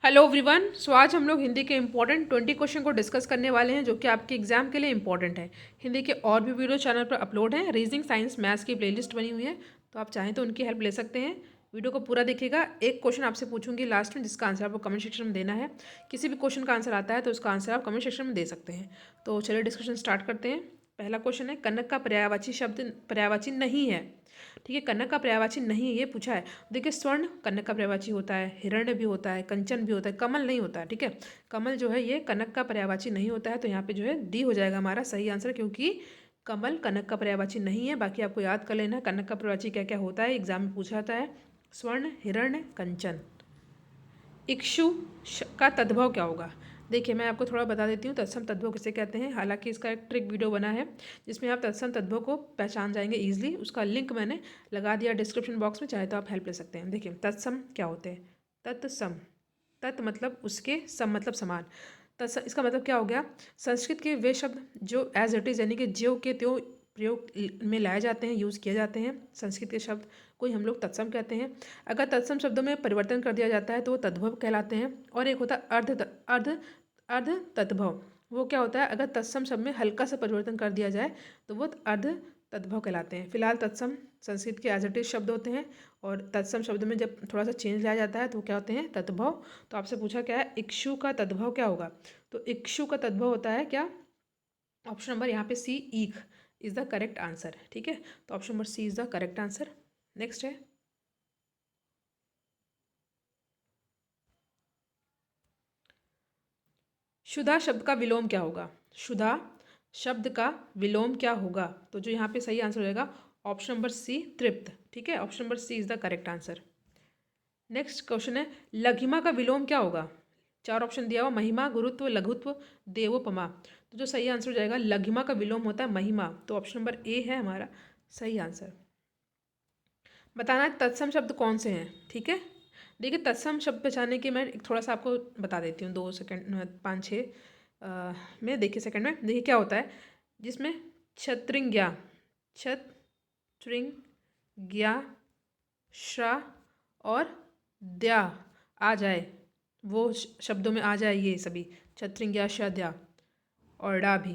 Hello everyone. सो आज हम लोग हिंदी के इंपॉर्टेंट 20 क्वेश्चन को डिस्कस करने वाले हैं जो कि आपके एग्जाम के लिए इंपॉर्टेंट है। हिंदी के और भी वीडियो चैनल पर अपलोड हैं। रीजनिंग, साइंस, मैथ्स की प्लेलिस्ट बनी हुई है, तो आप चाहें तो उनकी हेल्प ले सकते हैं। वीडियो को पूरा देखिएगा। एक क्वेश्चन आपसे पूछूंगी लास्ट में, जिसका आंसर आपको कमेंट सेक्शन में देना है। किसी भी क्वेश्चन का आंसर आता है तो उसका आंसर आप कमेंट सेक्शन में दे सकते हैं। तो चलिए डिस्कशन स्टार्ट करते हैं। पहला क्वेश्चन है, कनक का पर्यायवाची शब्द पर्यायवाची नहीं है। ठीक है, कनक का पर्यायवाची नहीं है, ये पूछा है। देखिए, स्वर्ण कनक का पर्यायवाची होता है, हिरण्य भी होता है, कंचन भी होता है, कमल नहीं होता है। ठीक है, कमल जो है ये कनक का पर्यायवाची नहीं होता है, तो यहाँ पे जो है डी हो जाएगा हमारा सही आंसर, क्योंकि कमल कनक का पर्यायवाची नहीं है। बाकी आपको याद कर लेना है कनक का पर्यायवाची क्या क्या होता है, एग्जाम में पूछा जाता है। स्वर्ण, हिरण्य, कंचन। इक्षु का तद्भव क्या होगा? देखिए, मैं आपको थोड़ा बता देती हूँ तत्सम तद्भव किसे कहते हैं। हालांकि इसका एक ट्रिक वीडियो बना है जिसमें आप तत्सम तद्भव को पहचान जाएंगे ईजिली। उसका लिंक मैंने लगा दिया डिस्क्रिप्शन बॉक्स में, चाहे तो आप हेल्प ले सकते हैं। देखिए, तत्सम क्या होते हैं। तत्सम, तत् मतलब उसके, सम मतलब समान। तत्सम इसका मतलब क्या हो गया? संस्कृत के वे शब्द जो एज इट इज़ यानी कि ज्यों के त्यों प्रयोग में लाए जाते हैं, यूज़ किए जाते हैं। संस्कृत के शब्द को ही हम लोग तत्सम कहते हैं। अगर तत्सम शब्दों में परिवर्तन कर दिया जाता है तो वो तद्भव कहलाते हैं। और एक होता है अर्ध अर्ध तद्भव। वो क्या होता है? अगर तत्सम शब्द में हल्का सा परिवर्तन कर दिया जाए तो वो अर्ध तद्भव कहलाते हैं। फिलहाल तत्सम संस्कृत के एज इट इज शब्द होते हैं, और तत्सम शब्द में जब थोड़ा सा चेंज लाया जाता है तो वो क्या होते हैं? तद्भव। तो आपसे पूछा क्या है, इक्षु का तद्भव क्या होगा? तो इक्षु का तद्भव होता है क्या? ऑप्शन नंबर यहाँ पे सी, ईख इज द करेक्ट आंसर। ठीक है, तो option number C is the correct answer. Next है, क्षुधा शब्द का विलोम क्या होगा? क्षुधा शब्द का विलोम क्या होगा? तो जो यहाँ पे सही आंसर हो जाएगा ऑप्शन नंबर सी, तृप्त। ठीक है, option number C is the correct answer. Next question है, लघिमा का विलोम क्या होगा? चार ऑप्शन दिया हुआ, महिमा, गुरुत्व, लघुत्व, देवोपमा। तो जो सही आंसर हो जाएगा, लघिमा का विलोम होता है महिमा, तो ऑप्शन नंबर ए है हमारा सही आंसर। बताना है तत्सम शब्द कौन से हैं। ठीक है, देखिए, तत्सम शब्द पहचानने के मैं थोड़ा सा आपको बता देती हूँ, 2 सेकंड, 5 6 में। देखिए सेकंड में, देखिए क्या होता है जिसमें क्षत्रिंज्ञा, क्षत्रिंज्ञा, श्रा और द्या आ जाए, वो शब्दों में आ जाए ये सभी, क्षत्रिंज्ञा, श्रा, द्या और डा भी,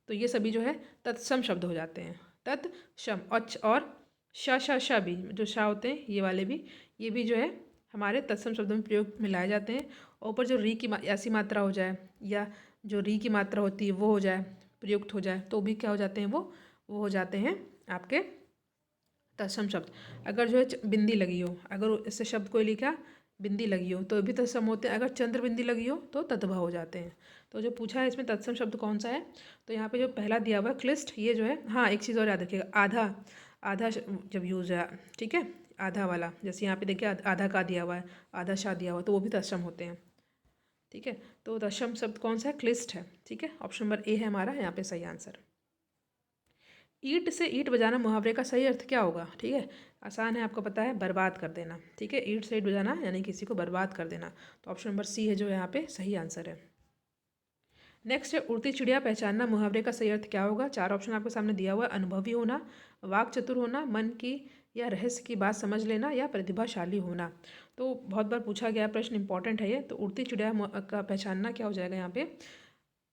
तो ये सभी जो है तत्सम शब्द हो जाते हैं। तत्सम। और श भी, जो शा होते हैं ये वाले भी, ये भी जो है हमारे तत्सम शब्दों में प्रयोग में लाए जाते हैं। और ऊपर जो री की ऐसी मात्रा हो जाए, या जो री की मात्रा होती है वो हो जाए, प्रयुक्त हो जाए, तो भी क्या हो जाते हैं? वो हो जाते हैं आपके तत्सम शब्द। अगर जो है बिंदी लगी हो, अगर इससे शब्द कोई लिखा बिंदी लगी हो तो भी तत्सम होते हैं। अगर चंद्र बिंदी लगी हो तो तद्भव हो जाते हैं। तो जो पूछा है इसमें तत्सम शब्द कौन सा है, तो यहाँ पे जो पहला दिया हुआ है क्लिष्ट, ये जो है। हाँ, एक चीज़ और याद रखिएगा, आधा, आधा जब यूज है, ठीक है, आधा वाला, जैसे यहाँ पे देखिए आधा का दिया हुआ है, आधा शा दिया हुआ है, तो वो भी तत्सम होते हैं। ठीक है, तो तत्सम शब्द कौन सा है? क्लिष्ट है। ठीक है, ऑप्शन नंबर ए है हमारा यहाँ पे सही आंसर। ईंट से ईंट बजाना मुहावरे का सही अर्थ क्या होगा? ठीक है, आसान है, आपको पता है, बर्बाद कर देना। ठीक है, ईंट से ईंट बजाना यानी किसी को बर्बाद कर देना, तो ऑप्शन नंबर सी है जो यहाँ पे सही आंसर है। नेक्स्ट है, उड़ती चिड़िया पहचानना मुहावरे का सही अर्थ क्या होगा? चार ऑप्शन आपके सामने दिया हुआ है। अनुभवी होना, वाक चतुर होना, मन की या रहस्य की बात समझ लेना, या प्रतिभाशाली होना। तो बहुत बार पूछा गया प्रश्न, इंपॉर्टेंट है ये। तो उड़ती चिड़िया का पहचानना क्या हो जाएगा यहाँ पे?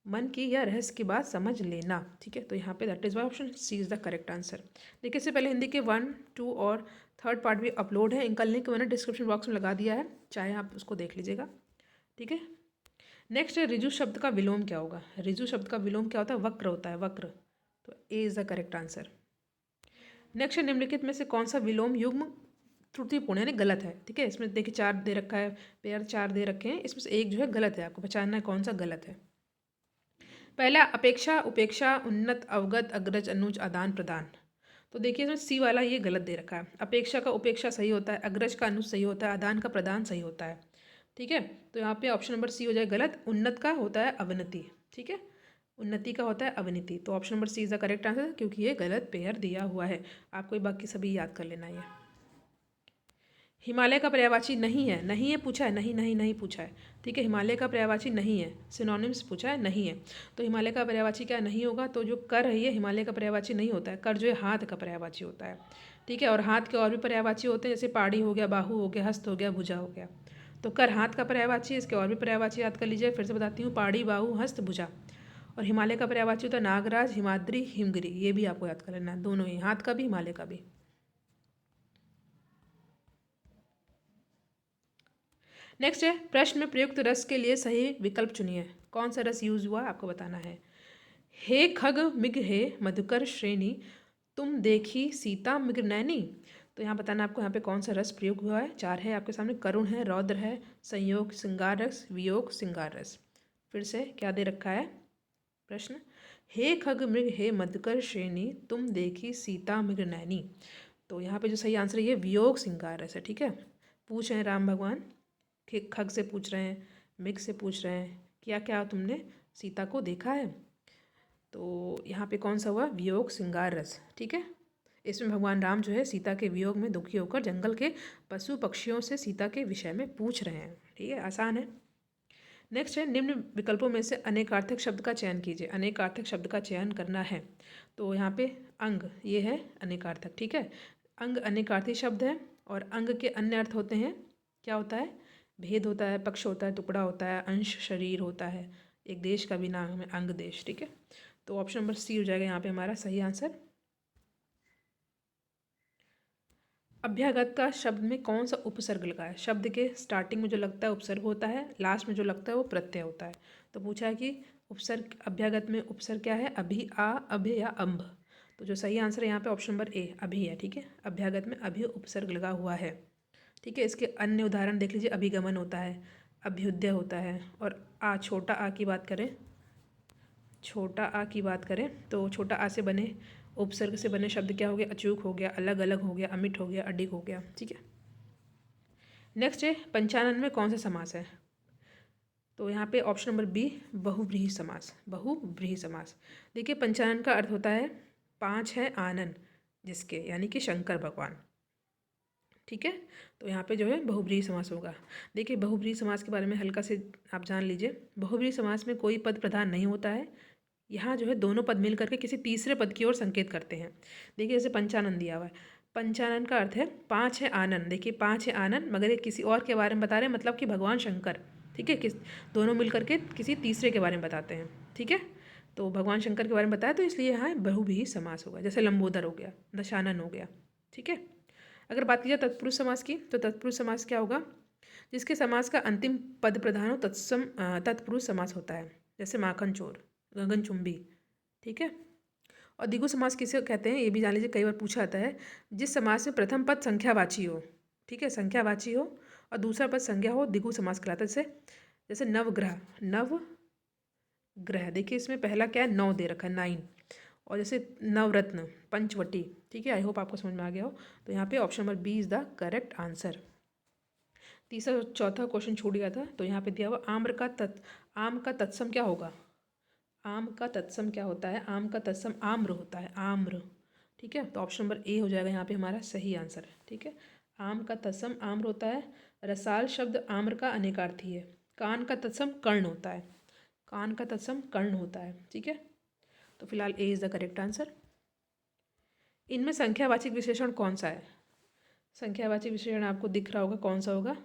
मन की या रहस्य की बात समझ लेना। ठीक है, तो यहाँ पे that is why option C is the correct answer. देखिए, इससे पहले हिंदी के 1 2 और थर्ड पार्ट भी अपलोड है, इनका लिंक मैंने डिस्क्रिप्शन बॉक्स में लगा दिया है, चाहे आप उसको देख लीजिएगा। ठीक है, नेक्स्ट है, ऋजु शब्द का विलोम क्या होगा? ऋजु शब्द का विलोम क्या होता है? वक्र होता है, वक्र, तो A is the correct answer. Next है, निम्नलिखित में से कौन सा विलोम युग्म त्रुटिपूर्ण यानी गलत है? ठीक है, इसमें देखिए चार दे रखा है, पेयर चार दे रखे हैं, इसमें से एक जो है गलत है, आपको पहचानना है कौन सा गलत है। पहला, अपेक्षा, उपेक्षा, उन्नत, अवगत, अग्रज, अनुज, आदान प्रदान। तो देखिए इसमें सी वाला ये गलत दे रखा है। अपेक्षा का उपेक्षा सही होता है, अग्रज का अनुज सही होता है, आदान का प्रदान सही होता है। ठीक है, तो यहाँ पे ऑप्शन नंबर सी हो जाए गलत। उन्नत का होता है अवनति। ठीक है, उन्नति का होता है अवनति, तो option number C is the correct answer, क्योंकि ये गलत पेयर दिया हुआ है। आपको ये बाकी सभी याद कर लेना है। हिमालय का पर्यायवाची नहीं है, नहीं है पूछा है, नहीं नहीं नहीं पूछा है। ठीक है, हिमालय का पर्यायवाची नहीं है, सिनोनिम्स पूछा है, नहीं है। तो हिमालय का पर्यायवाची क्या नहीं होगा? तो जो कर है ये हिमालय का पर्यायवाची नहीं होता है। कर जो है हाथ का पर्यायवाची होता है। ठीक है, और हाथ के और भी पर्यायवाची होते हैं, जैसे पाड़ी हो गया, बाहु हो गया, हस्त हो गया, भुजा हो गया। तो कर हाथ का पर्यायवाची है, इसके और भी पर्यायवाची याद कर लीजिए। फिर से बताती हूँ, पहाड़ी, बाहु, हस्त, भुजा। और हिमालय का पर्यायवाची होता है नागराज, हिमाद्री, हिमगिरी। ये भी आपको याद कर लेना है, दोनों ही, हाथ का भी हिमालय का भी। नेक्स्ट है, प्रश्न में प्रयुक्त रस के लिए सही विकल्प चुनिए। कौन सा रस यूज हुआ आपको बताना है। हे खग मिग हे मधुकर श्रेणी, तुम देखी सीता मिग नैनी। तो यहाँ बताना आपको यहाँ पे कौन सा रस प्रयोग हुआ है। चार है आपके सामने, करुण है, रौद्र है, संयोग श्रृंगार रस, वियोग श्रृंगार रस। फिर से क्या दे रखा है प्रश्न, हे खग मृग हे मधुकर श्रेणी, तुम देखी सीता मृग नैनी। तो यहाँ पे जो सही आंसर है ये वियोग श्रृंगार रस है। ठीक है, पूछ रहे हैं राम भगवान, खग से पूछ रहे हैं, मृग से पूछ रहे हैं, क्या क्या तुमने सीता को देखा है। तो यहाँ पे कौन सा हुआ, वियोग श्रृंगार रस। ठीक है, इसमें भगवान राम जो है सीता के वियोग में दुखी होकर जंगल के पशु पक्षियों से सीता के विषय में पूछ रहे हैं। ठीक है, आसान है। नेक्स्ट है, निम्न विकल्पों में से अनेकार्थक शब्द का चयन कीजिए। अनेकार्थक शब्द का चयन करना है। तो यहाँ पे अंग, ये है अनेकार्थक। ठीक है, अंग अनेकार्थी शब्द है और अंग के अन्य अर्थ होते हैं, क्या होता है, भेद होता है, पक्ष होता है, टुकड़ा होता है, अंश, शरीर होता है, एक देश का भी नाम है अंग देश। ठीक है, तो ऑप्शन नंबर सी हो जाएगा यहाँ पे हमारा सही आंसर। अभ्यागत का शब्द में कौन सा उपसर्ग लगा है। शब्द के स्टार्टिंग में जो लगता है उपसर्ग होता है, लास्ट में जो लगता है वो प्रत्यय होता है। तो पूछा है कि उपसर्ग अभ्यागत में उपसर्ग क्या है, अभि, आ, अभ्य या अम्भ। तो जो सही आंसर है यहाँ पे ऑप्शन नंबर ए, अभि है। ठीक है, अभ्यागत में अभि उपसर्ग लगा हुआ है। ठीक है, इसके अन्य उदाहरण देख लीजिए, अभिगमन होता है, अभ्युदय होता है। और आ, छोटा आ की बात करें, छोटा आ की बात करें तो छोटा आ से बने उपसर्ग से बने शब्द क्या हो गया, अचूक हो गया, अलग अलग हो गया, अमिट हो गया, अडिग हो गया। ठीक है, नेक्स्ट है, पंचानन में कौन सा समास है। तो यहाँ पे ऑप्शन नंबर बी, बहुव्रीहि समास। बहुव्रीहि समास, देखिए पंचानन का अर्थ होता है पांच है आनन जिसके, यानी कि शंकर भगवान। ठीक है, तो यहाँ पे जो है बहुव्रीहि समास होगा। देखिए बहुव्रीहि समास के बारे में हल्का से आप जान लीजिए। बहुव्रीहि समास में कोई पद प्रधान नहीं होता है। यहाँ जो है दोनों पद मिल करके किसी तीसरे पद की ओर संकेत करते हैं। देखिए जैसे पंचानन दिया हुआ है, पंचानन का अर्थ है पांच है आनन। देखिए पांच है आनन, मगर ये किसी और के बारे में बता रहे हैं, मतलब कि भगवान शंकर। ठीक है, किस दोनों मिल करके किसी तीसरे के बारे में बताते हैं। ठीक है, तो भगवान शंकर के बारे में बताया, तो इसलिए यहाँ बहुव्रीहि समास होगा। जैसे लंबोदर हो गया, दशानन हो गया। ठीक है, अगर बात की जाए तत्पुरुष समास की, तो तत्पुरुष समास क्या होगा, जिसके समास का अंतिम पद प्रधान हो तत्पुरुष समास होता है। जैसे माखन चोर, गगनचुंबी। ठीक है, और द्विगु समास किसे कहते हैं ये भी जान लीजिए, कई बार पूछा जाता है। जिस समास में प्रथम पद संख्यावाची हो, ठीक है, संख्यावाची हो, और दूसरा पद संज्ञा हो, द्विगु समास कहलाता है। जैसे नवग्रह, नवग्रह, देखिए इसमें पहला क्या है, 9 दे रखा है, 9। और जैसे नवरत्न, पंचवटी। ठीक है, आई होप आपको समझ में आ गया हो। तो यहाँ पे option number B is the correct answer. तीसरा चौथा क्वेश्चन छूट गया था, तो यहाँ पे दिया हुआ आम का तत्सम क्या होगा। आम का तत्सम क्या होता है, आम का तत्सम आम्र होता है, आम्र। ठीक है, तो ऑप्शन नंबर ए हो जाएगा यहाँ पे हमारा सही आंसर। ठीक है, आम का तत्सम आम्र होता है। रसाल शब्द आम्र का अनेकार्थी है। कान का तत्सम कर्ण होता है, कान का तत्सम कर्ण होता है। ठीक है, तो फिलहाल A is the correct answer. इनमें संख्यावाचक विशेषण कौन सा है। संख्यावाचक विशेषण आपको दिख रहा होगा, कौन सा होगा,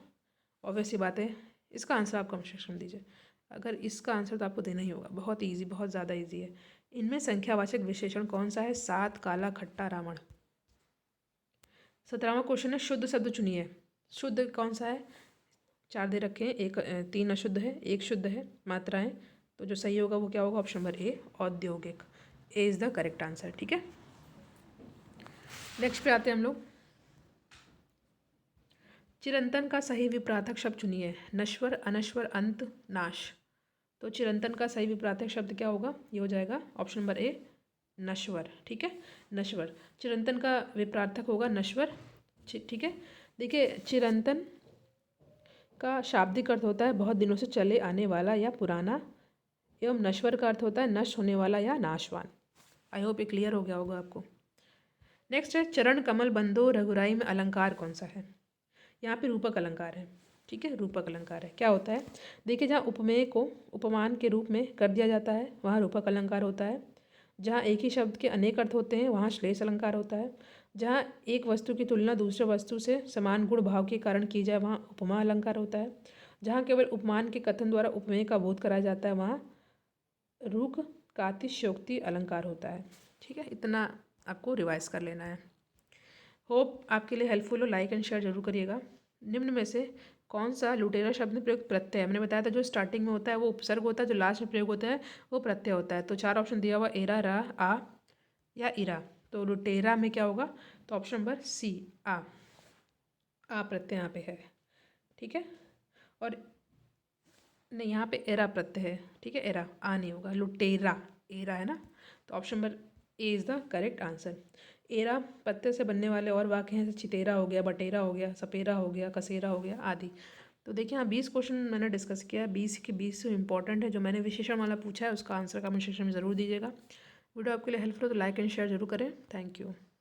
ऑब्वियस सी बात है। इसका आंसर आप कमेंट सेक्शन में दीजिए। अगर इसका आंसर तो आपको देना ही होगा, बहुत इजी, बहुत ज़्यादा इजी है। इनमें संख्यावाचक विशेषण कौन सा है, सात, काला, खट्टा, रावण। 17वां क्वेश्चन है, शुद्ध शब्द चुनिए। शुद्ध कौन सा है, चार दे रखे हैं, एक 3 अशुद्ध है, एक शुद्ध है, मात्राएं। तो जो सही होगा वो क्या होगा, ऑप्शन नंबर ए, औद्योगिक। A is the correct answer. ठीक है, नेक्स्ट पे आते हैं हम लोग। चिरंतन का सही विपरार्थक शब्द चुनिए। नश्वर, अनश्वर, अंत, नाश। तो चिरंतन का सही विपरार्थक शब्द क्या होगा, ये हो जाएगा ऑप्शन नंबर ए, नश्वर। ठीक है, नश्वर, चिरंतन का विपरार्थक होगा नश्वर। ठीक है, देखिए चिरंतन का शाब्दिक अर्थ होता है बहुत दिनों से चले आने वाला या पुराना, एवं नश्वर का अर्थ होता है नष्ट होने वाला या नाशवान। आई होप ये क्लियर हो गया होगा आपको। नेक्स्ट है, चरण कमल बंदो रघुराई में अलंकार कौन सा है। यहाँ पे रूपक अलंकार है। ठीक है, रूपक अलंकार है, क्या होता है, देखिए जहाँ उपमेय को उपमान के रूप में कर दिया जाता है वहाँ रूपक अलंकार होता है। जहाँ एक ही शब्द के अनेक अर्थ होते हैं वहाँ श्लेष अलंकार होता है। जहाँ एक वस्तु की तुलना दूसरे वस्तु से समान गुण भाव के कारण की जाए वहाँ उपमा अलंकार होता है। जहाँ केवल उपमान के कथन द्वारा उपमेय का बोध कराया जाता है वहाँ रूक कातिशयोक्ति अलंकार होता है। ठीक है, इतना आपको रिवाइज कर लेना है। होप आपके लिए हेल्पफुल हो। लाइक एंड शेयर जरूर करिएगा। निम्न में से कौन सा लुटेरा शब्द में प्रयुक्त प्रत्यय है? मैंने बताया था जो स्टार्टिंग में होता है वो उपसर्ग होता है, जो लास्ट में प्रयोग होता है वो प्रत्यय होता है। तो 4 ऑप्शन दिया हुआ, एरा, रा, आ या इरा। तो लुटेरा में क्या होगा? तो ऑप्शन नंबर सी, आ प्रत्यय यहाँ पे है। ठीक है, और नहीं, यहाँ पे एरा प्रत्यय है। ठीक है, एरा, आ नहीं होगा, लुटेरा, एरा है ना। तो option number A is the correct answer. Era प्रत्यय से बनने वाले और वाक्य हैं, जैसे चितेरा हो गया, बटेरा हो गया, सपेरा हो गया, कसेरा हो गया आदि। तो देखिए यहाँ 20 क्वेश्चन मैंने डिस्कस किया है। 20 के 20 इंपॉर्टेंट है। जो मैंने विशेषण वाला पूछा है उसका आंसर कमेंट सेक्शन में ज़रूर दीजिएगा। वीडियो आपके लिए हेल्पफुल हो तो लाइक एंड शेयर जरूर करें। Thank you.